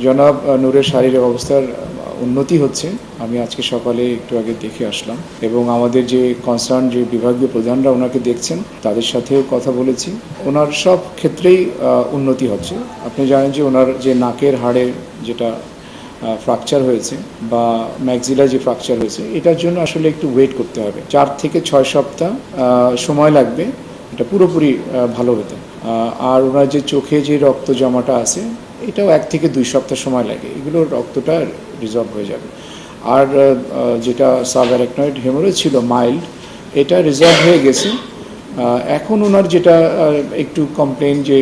জনাব নূরের শারীরিক অবস্থার উন্নতি হচ্ছে। আমি আজকে সকালে একটু আগে দেখে আসলাম এবং আমাদের যে কনসার্ন যে বিভাগীয় প্রধানরা ওনাকে দেখছেন তাদের সাথেও কথা বলেছি। ওনার সব ক্ষেত্রেই উন্নতি হচ্ছে। আপনি জানেন যে ওনার যে নাকের হাড়ের যেটা ফ্র্যাকচার হয়েছে বা ম্যাক্সিলার যে ফ্র্যাকচার হয়েছে এটার জন্য আসলে একটু ওয়েট করতে হবে। 4 থেকে 6 সপ্তাহ সময় লাগবে এটা পুরোপুরি ভালো হতে। আর ওনার যে চোখে যে রক্ত জমাটা আছে এটাও 1 থেকে 2 সপ্তাহ সময় লাগে, এগুলো রক্তটা রিজলভ হয়ে যাবে। আর যেটা সাবঅ্যারাকনয়েড হেমোরেজ ছিল মাইল্ড, এটা রিজলভ হয়ে গেছে। এখন ওনার যেটা একটু কমপ্লেন যে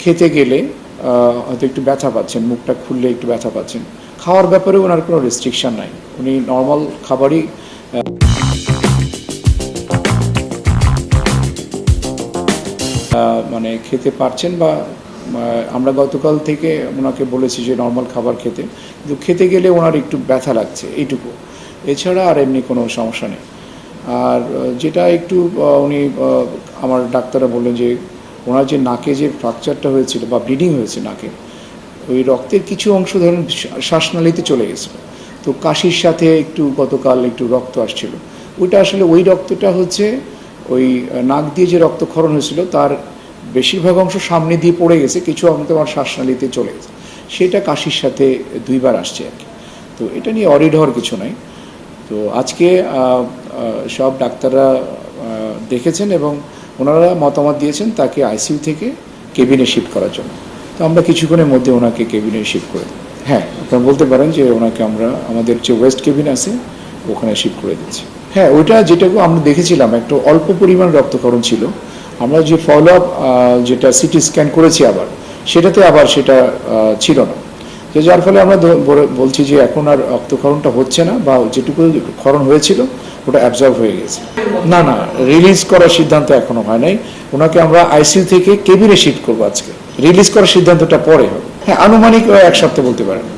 খেতে গেলে হয়তো একটু ব্যথা পাচ্ছেন, মুখটা খুললে একটু ব্যথা পাচ্ছেন। খাওয়ার ব্যাপারে ওনার কোনো রেস্ট্রিকশান নাই, উনি নর্মাল খাবারই মানে খেতে পারছেন। বা আমরা গতকাল থেকে ওনাকে বলেছি যে নর্মাল খাবার খেতে, কিন্তু খেতে গেলে ওনার একটু ব্যথা লাগছে এইটুকু, এছাড়া আর এমনি কোনো সমস্যা নেই। আর যেটা একটু উনি আমার ডাক্তাররা বললেন যে ওনার যে নাকে যে ফ্র্যাকচারটা হয়েছিল বা ব্লিডিং হয়েছে নাকে, ওই রক্তের কিছু অংশ ধরেন শ্বাসনালীতে চলে গেছিলো, তো কাশির সাথে একটু গতকাল একটু রক্ত আসছিল। ওইটা আসলে ওই রক্তটা হচ্ছে ওই নাক দিয়ে যে রক্তক্ষরণ হয়েছিল তার বেশিরভাগ অংশ সামনে দিয়ে পড়ে গেছে, কিছু অংশ আমার শ্বাসনালীতে চলে গেছে, সেটা কাশির সাথে 2 বার আসছে আর কি। তো এটা নিয়ে অরিড হওয়ার কিছু নাই। তো আজকে সব ডাক্তাররা দেখেছেন এবং ওনারা মতামত দিয়েছেন তাকে আইসিইউ থেকে কেবিনে শিফট করার জন্য। তো আমরা কিছুক্ষণের মধ্যে ওনাকে কেবিনে শিফট করে দেব। হ্যাঁ, আপনারা বলতে পারেন যে ওনাকে আমরা আমাদের যে ওয়েস্ট কেবিন আছে ওখানে শিফট করে দিচ্ছি। হ্যাঁ, ওইটা যেটাকে আমরা দেখেছিলাম একটু অল্প পরিমাণ রক্তক্ষরণ ছিল। আমরা যে ফলো আপ যেটা সিটি স্ক্যান করেছি আবার সেটাতে আবার সেটা ছিল না, যে যার ফলে আমরা বলছি যে এখন আর রক্তক্ষরণটা হচ্ছে না, বা যেটুকু ক্ষরণ হয়েছিল ওটা অ্যাবজর্ব হয়ে গেছে। না না, রিলিজ করার সিদ্ধান্ত এখনো হয় নাই। ওনাকে আমরা আইসিইউ থেকে কেবিনে শিফট করবো আজকে। রিলিজ করার সিদ্ধান্তটা পরে হবে। হ্যাঁ, আনুমানিক 1 সপ্তাহ বলতে পারেন।